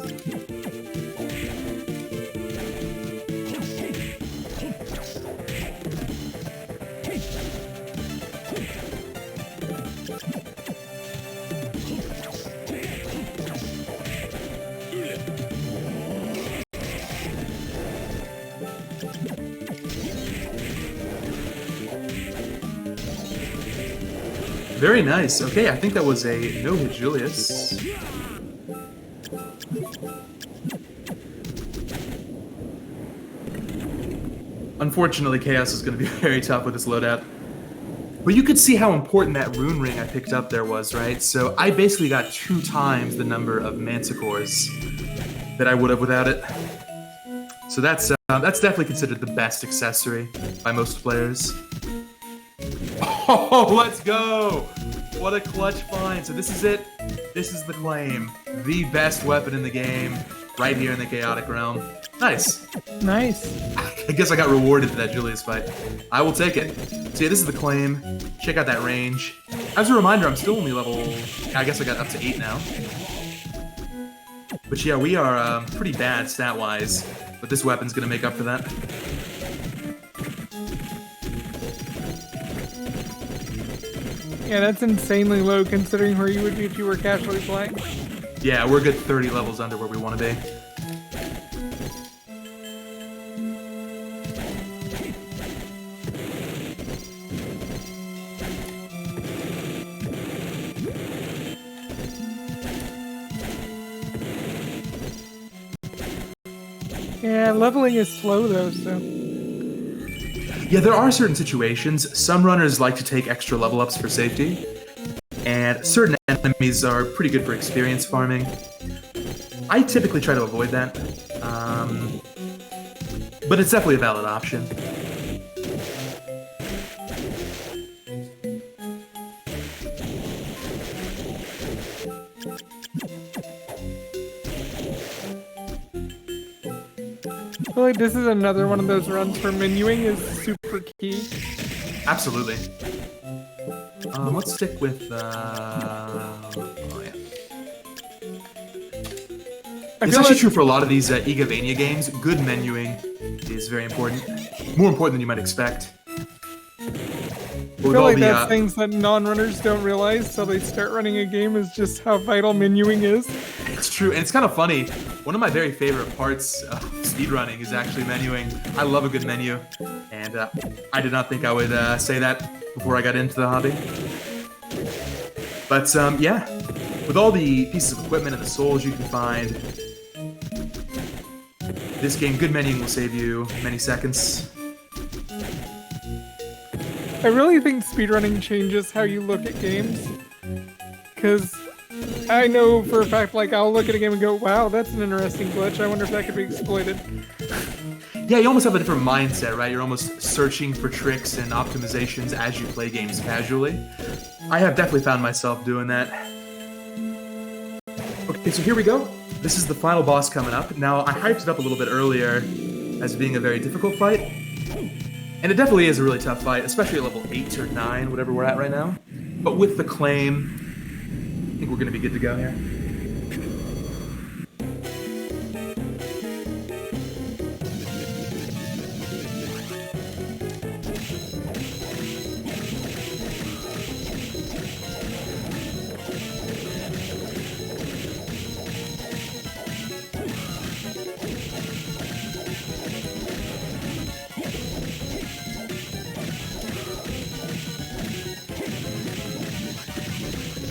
Very nice. Okay, I think that was a no-hit Julius. Unfortunately, Chaos is going to be very tough with this loadout. But you could see how important that rune ring I picked up there was, right? So I basically got 2 times the number of Manticores that I would have without it. So that's definitely considered the best accessory by most players. Oh, let's go! What a clutch find. So this is it. This is the claim. The best weapon in the game, right here in the Chaotic Realm. Nice. Nice. I guess I got rewarded for that Julius fight. I will take it. So yeah, this is the claim. Check out that range. As a reminder, I'm still only level... I guess I got up to 8 now. But yeah, we are pretty bad stat-wise. But this weapon's going to make up for that. Yeah, that's insanely low considering where you would be if you were casually playing. Yeah, we're a good 30 levels under where we want to be. Yeah, leveling is slow though, so... Yeah, there are certain situations. Some runners like to take extra level ups for safety, and certain enemies are pretty good for experience farming. I typically try to avoid that, but it's definitely a valid option. I feel like this is another one of those runs where menuing is super key. Absolutely. Let's stick with... oh, yeah. It's actually true for a lot of these Igavania games. Good menuing is very important. More important than you might expect. I feel like that's things that non-runners don't realize till they start running a game is just how vital menuing is. It's true, and it's kind of funny. One of my very favorite parts of speedrunning is actually menuing. I love a good menu, and I did not think I would say that before I got into the hobby. But yeah, with all the pieces of equipment and the souls you can find, this game, good menuing will save you many seconds. I really think speedrunning changes how you look at games, because I know for a fact, like, I'll look at a game and go, wow, that's an interesting glitch, I wonder if that could be exploited. Yeah, you almost have a different mindset, right? You're almost searching for tricks and optimizations as you play games casually. I have definitely found myself doing that. Okay, so here we go. This is the final boss coming up. Now, I hyped it up a little bit earlier as being a very difficult fight. And it definitely is a really tough fight, especially at level 8 or 9, whatever we're at right now. But with the claim, I think we're going to be good to go here.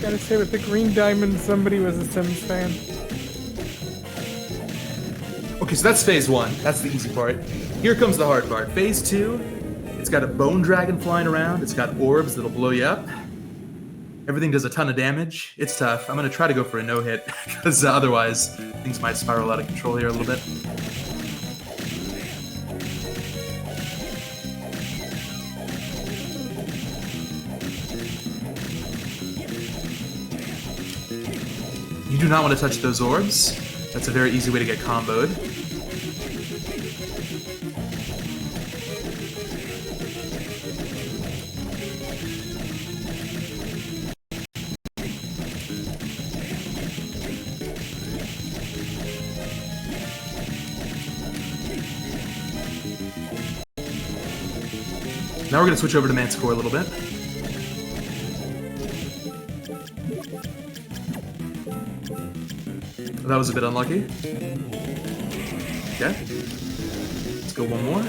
Gotta say, with the green diamond, somebody was a Sims fan. Okay, so that's phase 1. That's the easy part. Here comes the hard part. Phase 2, it's got a bone dragon flying around. It's got orbs that'll blow you up. Everything does a ton of damage. It's tough. I'm going to try to go for a no-hit, because otherwise things might spiral out of control here a little bit. You do not want to touch those orbs. That's a very easy way to get comboed. Now we're going to switch over to Manticore a little bit. That was a bit unlucky. Okay. Let's go one more.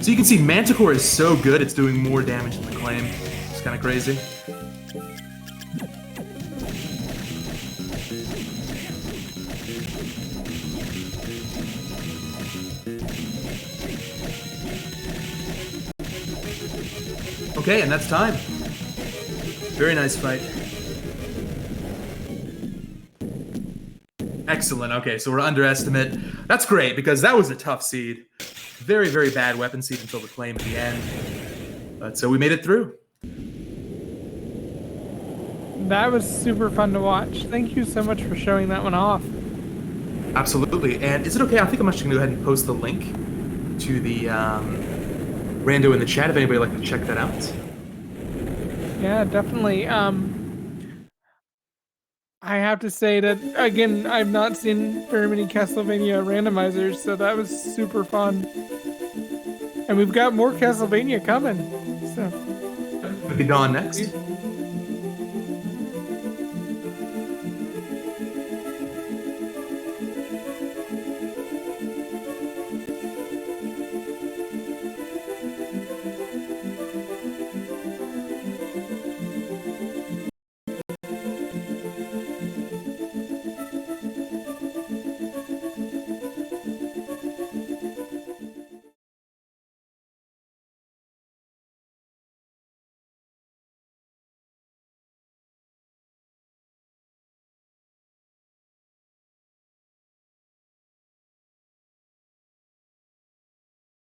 So you can see Manticore is so good, it's doing more damage than the Claim. It's kind of crazy. Okay, and that's time. Very nice fight. Excellent. Okay, so we're underestimate. That's great, because that was a tough seed. Very, very bad weapon seed until the Claim at the end. But so we made it through. That was super fun to watch. Thank you so much for showing that one off. Absolutely. And is it okay? I think I'm actually going to go ahead and post the link to the rando in the chat if anybody would like to check that out. Yeah, definitely. I have to say that, again, I've not seen very many Castlevania randomizers, so that was super fun. And we've got more Castlevania coming. So It'll be Dawn next.